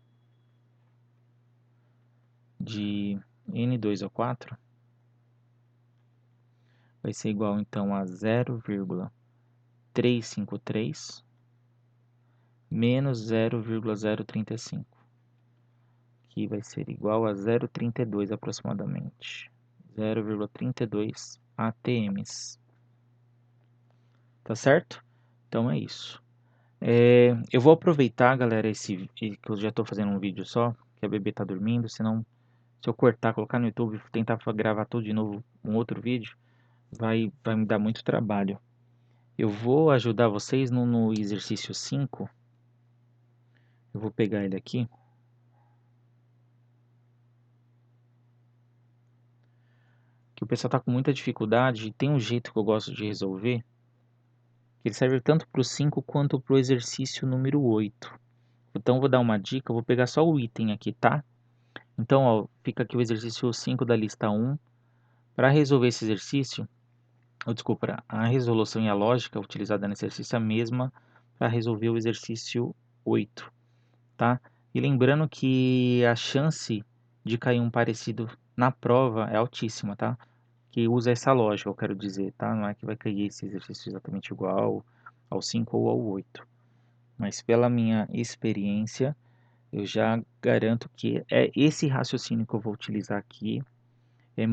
de N2O4 vai ser igual, então, a 0,353 menos 0,035, que vai ser igual a 0,32 aproximadamente. 0,32 atms. Tá certo? Então é isso. Eu vou aproveitar, galera, que eu já estou fazendo um vídeo só, que a bebê está dormindo, senão se eu cortar, colocar no YouTube, tentar gravar tudo de novo, um outro vídeo, vai me dar muito trabalho. Eu vou ajudar vocês no exercício 5. Eu vou pegar ele aqui. Que o pessoal está com muita dificuldade e tem um jeito que eu gosto de resolver. Ele serve tanto para o 5 quanto para o exercício número 8. Então, eu vou dar uma dica, eu vou pegar só o item aqui, tá? Então, ó, fica aqui o exercício 5 da lista 1. Para resolver esse exercício, desculpa, a resolução e a lógica utilizada nesse exercício é a mesma para resolver o exercício 8, tá? E lembrando que a chance de cair um parecido na prova é altíssima, tá? Que usa essa lógica, eu quero dizer, tá? Não é que vai cair esse exercício exatamente igual ao 5 ou ao 8. Mas pela minha experiência, eu já garanto que é esse raciocínio que eu vou utilizar aqui. É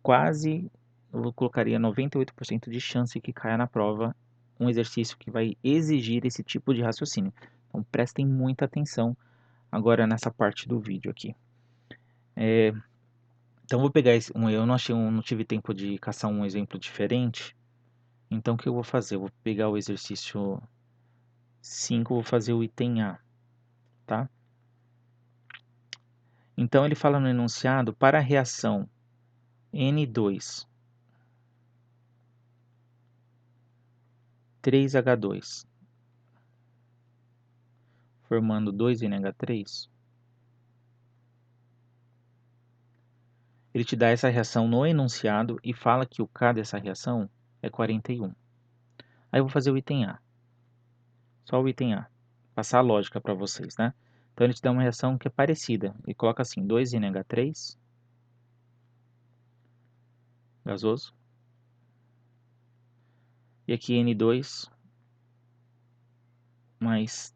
quase, eu colocaria 98% de chance que caia na prova um exercício que vai exigir esse tipo de raciocínio. Então prestem muita atenção agora nessa parte do vídeo aqui. Então vou pegar eu não tive tempo de caçar um exemplo diferente. Então o que eu vou fazer? Eu vou pegar o exercício 5, vou fazer o item A, tá? Então ele fala no enunciado, para a reação N2 3H2 formando 2NH3, ele te dá essa reação no enunciado e fala que o K dessa reação é 41. Aí eu vou fazer o item A. Só o item A. Passar a lógica para vocês, né? Então ele te dá uma reação que é parecida. E coloca assim, 2NH3 gasoso. E aqui N2 mais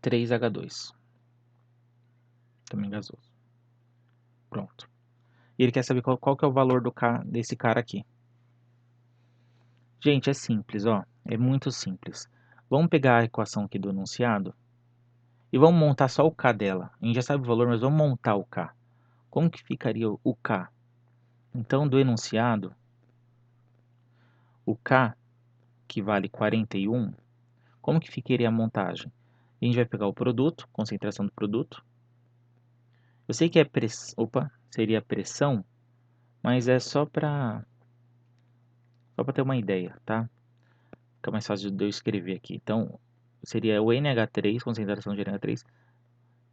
3H2 também gasoso. Pronto. E ele quer saber qual que é o valor desse cara aqui. Gente, é simples, ó. É muito simples. Vamos pegar a equação aqui do enunciado e vamos montar só o K dela. A gente já sabe o valor, mas vamos montar o K. Como que ficaria o K? Então, do enunciado, o K, que vale 41, como que ficaria a montagem? A gente vai pegar o produto, concentração do produto, Eu sei que é seria pressão, mas é só para ter uma ideia, tá? Fica mais fácil de eu escrever aqui. Então, seria o NH3, concentração de NH3,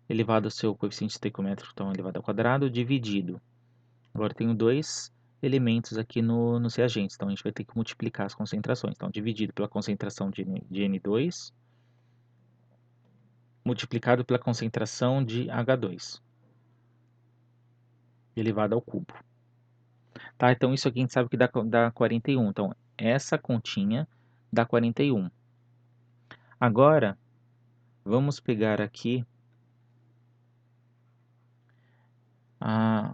elevado ao seu coeficiente estequiométrico, então elevado ao quadrado, dividido. Agora eu tenho dois elementos aqui nos reagentes, então a gente vai ter que multiplicar as concentrações. Então, dividido pela concentração de N2, multiplicado pela concentração de H2, elevado ao cubo. Tá, então isso aqui a gente sabe que dá 41. Então, essa continha dá 41. Agora, vamos pegar aqui a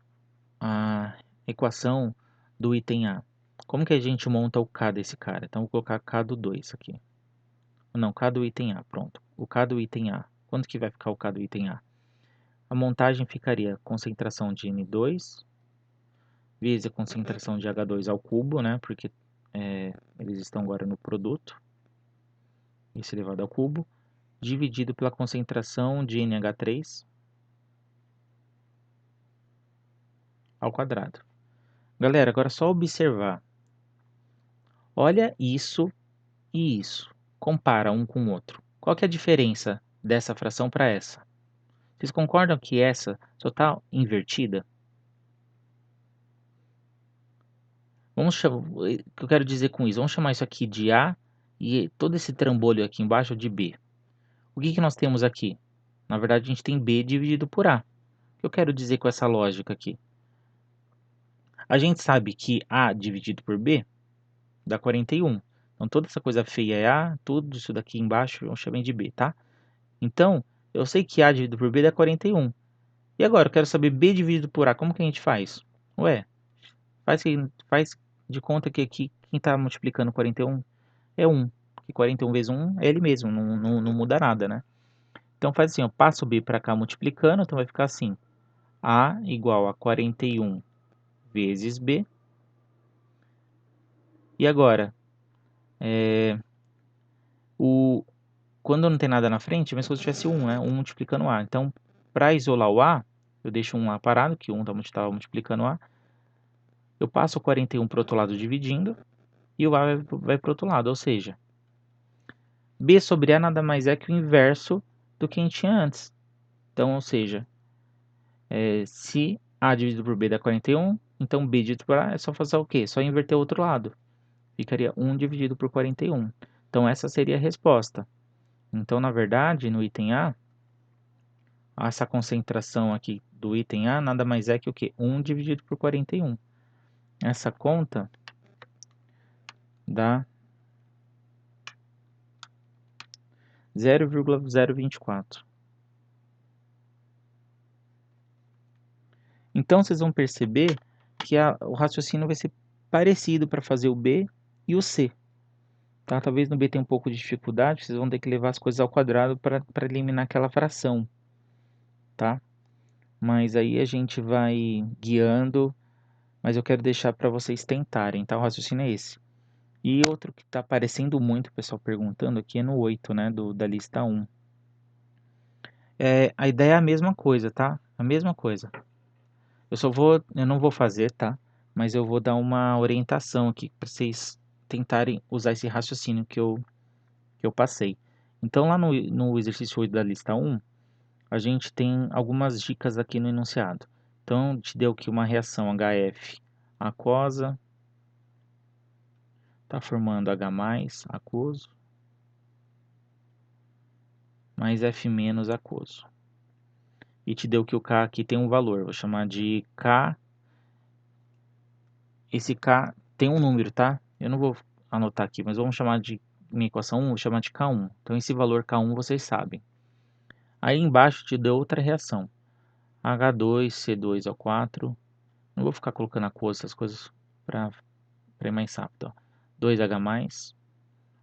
equação do item A. Como que a gente monta o K desse cara? Então, vou colocar K do 2 aqui. Não, K do item A, pronto. O K do item A. Quanto que vai ficar o K do item A? A montagem ficaria concentração de N2 vezes a concentração de H2 ao cubo, né? Porque eles estão agora no produto. Isso elevado ao cubo. Dividido pela concentração de NH3 ao quadrado. Galera, agora é só observar. Olha isso e isso. Compara um com o outro. Qual que é a diferença dessa fração para essa? Vocês concordam que essa só está invertida? O que eu quero dizer com isso? Vamos chamar isso aqui de A e todo esse trambolho aqui embaixo de B. O que nós temos aqui? Na verdade, a gente tem B dividido por A. O que eu quero dizer com essa lógica aqui? A gente sabe que A dividido por B dá 41. Então, toda essa coisa feia é A, tudo isso daqui embaixo eu chamei de B, tá? Então, eu sei que A dividido por B dá 41. E agora, eu quero saber B dividido por A. Como que a gente faz? Ué, faz de conta que aqui quem está multiplicando 41 é 1. Que 41 vezes 1 é ele mesmo, não muda nada, né? Então, faz assim, eu passo o B para cá multiplicando, então vai ficar assim. A igual a 41 vezes B. E agora, quando não tem nada na frente, é mesmo se eu tivesse 1, né? 1 multiplicando A. Então, para isolar o A, eu deixo um A parado, que 1 estava multiplicando A. Eu passo o 41 para o outro lado dividindo, e o A vai para o outro lado, ou seja, B sobre A nada mais é que o inverso do que a gente tinha antes. Então, ou seja, se A dividido por B dá 41, então B dividido por A é só fazer o quê? Só inverter o outro lado. Ficaria 1 dividido por 41. Então, essa seria a resposta. Então, na verdade, no item A, essa concentração aqui do item A nada mais é que o quê? 1 dividido por 41. Essa conta dá 0,024. Então, vocês vão perceber que o raciocínio vai ser parecido para fazer o B e o C. Tá? Talvez no B tenha um pouco de dificuldade, vocês vão ter que levar as coisas ao quadrado para eliminar aquela fração. Tá? Mas aí a gente vai guiando, mas eu quero deixar para vocês tentarem, tá? O raciocínio é esse. E outro que está aparecendo muito, o pessoal perguntando aqui, é no 8, né, da lista 1. A ideia é a mesma coisa, tá? A mesma coisa. Eu não vou fazer, tá? Mas eu vou dar uma orientação aqui para vocês tentarem usar esse raciocínio que eu passei. Então, lá no exercício 8 da lista 1, a gente tem algumas dicas aqui no enunciado. Então, te deu aqui uma reação HF aquosa, está formando H+, aquoso, mais F- aquoso. E te deu que o K aqui tem um valor, vou chamar de K. Esse K tem um número, tá? Eu não vou anotar aqui, mas vamos chamar de, minha equação 1, vou chamar de K1. Então, esse valor K1 vocês sabem. Aí embaixo te deu outra reação. H2C2O4. Não vou ficar colocando a cor, essas coisas, para ir mais rápido. Ó. 2H+,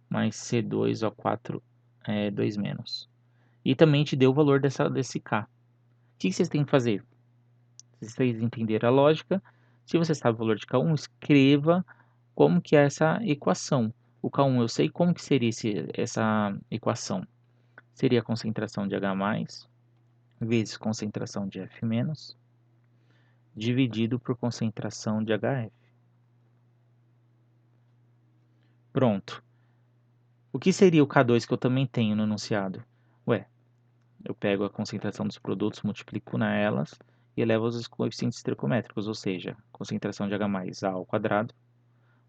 mais C2O4, 2-. E também te deu o valor desse K. O que vocês têm que fazer? Se vocês entenderam a lógica, se você sabe o valor de K1, escreva como que é essa equação. O K1 eu sei como que seria essa equação. Seria a concentração de H+, vezes concentração de F-, dividido por concentração de HF. Pronto. O que seria o K2 que eu também tenho no enunciado? Ué, eu pego a concentração dos produtos, multiplico nelas e elevo os coeficientes estequiométricos, ou seja, concentração de H mais A ao quadrado,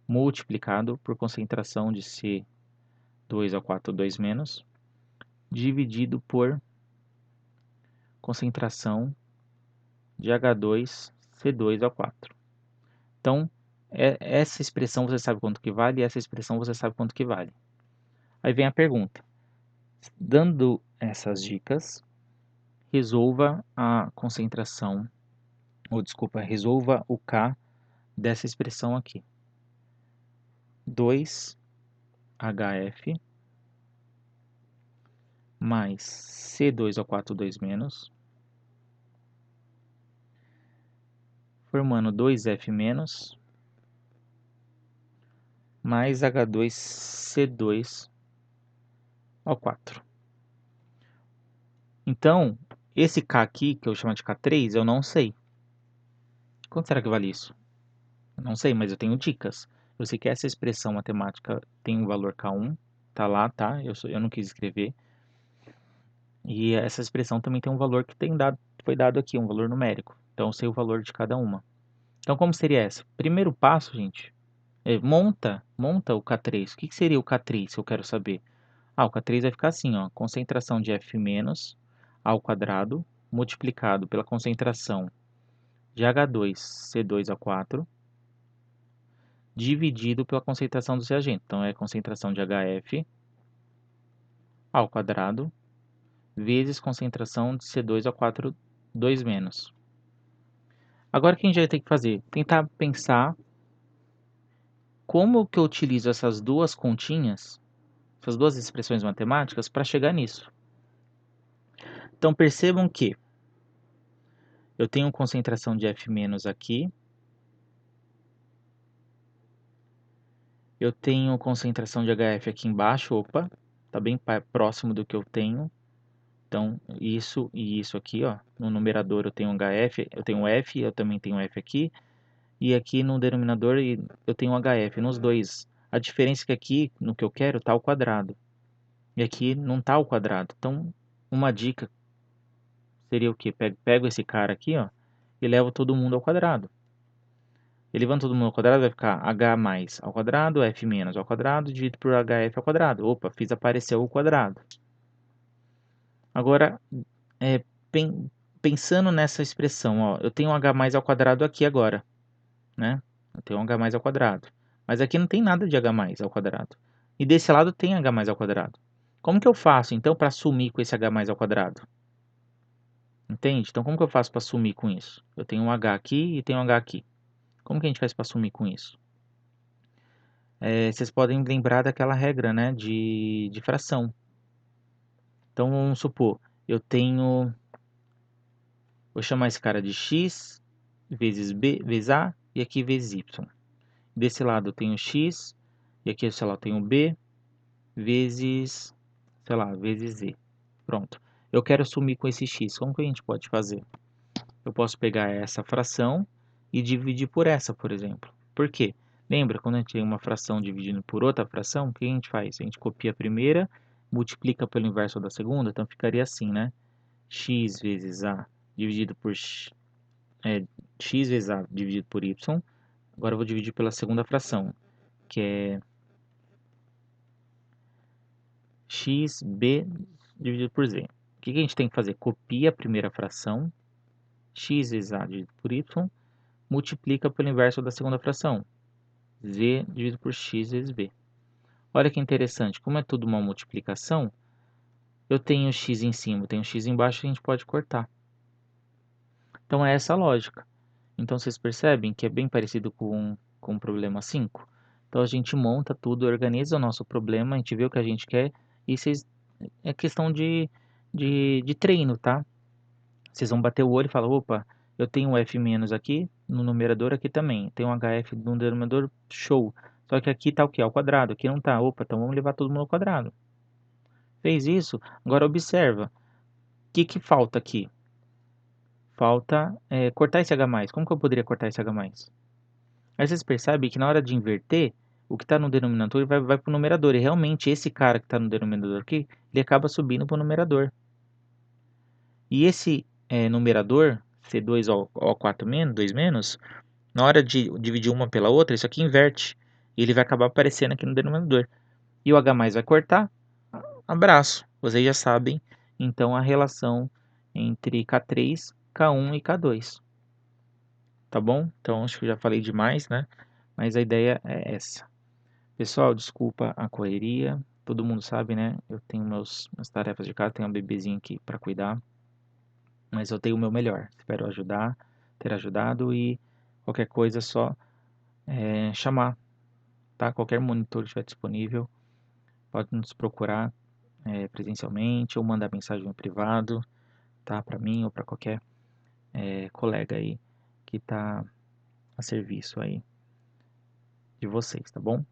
multiplicado por concentração de C2 ao 4, 2 menos, dividido por concentração de H2, C2 ao 4. Então, essa expressão você sabe quanto que vale e essa expressão você sabe quanto que vale. Aí vem a pergunta. Dando essas dicas, resolva a concentração, ou desculpa, resolva o K dessa expressão aqui. 2HF mais C2 ao 4, 2 menos, formando 2F menos, mais H2C2 ao 4. Então, esse K aqui, que eu chamo de K3, eu não sei. Quanto será que vale isso? Eu não sei, mas eu tenho dicas. Eu sei que essa expressão matemática tem um valor K1, tá lá, tá? Eu não quis escrever. E essa expressão também tem um valor que foi dado aqui, um valor numérico. Então, eu sei o valor de cada uma. Então, como seria essa? Primeiro passo, gente, monta o K3. O que seria o K3, se eu quero saber? O K3 vai ficar assim, ó, concentração de F- ao quadrado, multiplicado pela concentração de H2C2 a 4, dividido pela concentração dos reagentes. Então, é concentração de HF ao quadrado, vezes concentração de C2 a 4, 2 menos. Agora, o que a gente vai ter que fazer? Tentar pensar como que eu utilizo essas duas continhas, essas duas expressões matemáticas, para chegar nisso. Então, percebam que eu tenho concentração de F- aqui, eu tenho concentração de HF aqui embaixo, opa, está bem próximo do que eu tenho. Então, isso e isso aqui, ó, no numerador eu tenho HF, eu tenho F, eu também tenho F aqui, e aqui no denominador eu tenho HF, nos dois. A diferença é que aqui, no que eu quero, está ao quadrado, e aqui não está ao quadrado. Então, uma dica seria o quê? Pego esse cara aqui, ó, e levo todo mundo ao quadrado. Elevando todo mundo ao quadrado vai ficar H mais ao quadrado, F menos ao quadrado, dividido por HF ao quadrado. Opa, fiz aparecer o quadrado. Agora, pensando nessa expressão, ó, eu tenho H mais ao quadrado aqui agora, né? Eu tenho H mais ao quadrado. Mas aqui não tem nada de H mais ao quadrado. E desse lado tem H mais ao quadrado. Como que eu faço, então, para sumir com esse H mais ao quadrado? Entende? Então, como que eu faço para sumir com isso? Eu tenho um H aqui e tenho um H aqui. Como que a gente faz para sumir com isso? Vocês podem lembrar daquela regra, né, de fração. Então, vamos supor, eu tenho... Vou chamar esse cara de x vezes b vezes a e aqui vezes y. Desse lado eu tenho x e aqui, sei lá, eu tenho b vezes, sei lá, vezes z. Pronto. Eu quero sumir com esse x. Como que a gente pode fazer? Eu posso pegar essa fração e dividir por essa, por exemplo. Por quê? Lembra, quando a gente tem uma fração dividindo por outra fração, o que a gente faz? A gente copia a primeira, multiplica pelo inverso da segunda, então ficaria assim, né? X vezes a dividido por x vezes a dividido por y. Agora eu vou dividir pela segunda fração, que é xb dividido por z. O que a gente tem que fazer? Copia a primeira fração, x vezes a dividido por y, multiplica pelo inverso da segunda fração, z dividido por x vezes b. Olha que interessante, como é tudo uma multiplicação, eu tenho x em cima, eu tenho x embaixo, a gente pode cortar. Então é essa a lógica. Então vocês percebem que é bem parecido com o problema 5? Então a gente monta tudo, organiza o nosso problema, a gente vê o que a gente quer e é questão de treino, tá? Vocês vão bater o olho e falar, opa, eu tenho um F- aqui, no numerador aqui também. Tem um HF no denominador, show. Só que aqui tá o quê? Ao quadrado, aqui não tá. Opa, então vamos levar todo mundo ao quadrado. Fez isso, agora observa. O que falta aqui? falta cortar esse H+. Como que eu poderia cortar esse H+? Aí vocês percebem que na hora de inverter, o que está no denominador vai para o numerador. E realmente esse cara que está no denominador aqui, ele acaba subindo para o numerador. E esse numerador, C2O4 2 menos, na hora de dividir uma pela outra, isso aqui inverte. E ele vai acabar aparecendo aqui no denominador. E o H+ vai cortar. Abraço. Vocês já sabem, então, a relação entre K3, K1 e K2. Tá bom? Então, acho que eu já falei demais, né? Mas a ideia é essa. Pessoal, desculpa a correria. Todo mundo sabe, né? Eu tenho minhas tarefas de casa, tenho um bebezinho aqui para cuidar. Mas eu tenho o meu melhor. Espero ajudar, ter ajudado e qualquer coisa é só chamar, tá? Qualquer monitor que estiver disponível, pode nos procurar presencialmente ou mandar mensagem no privado, tá? Para mim ou para qualquer colega aí que está a serviço aí de vocês, tá bom?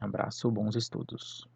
Abraço, bons estudos.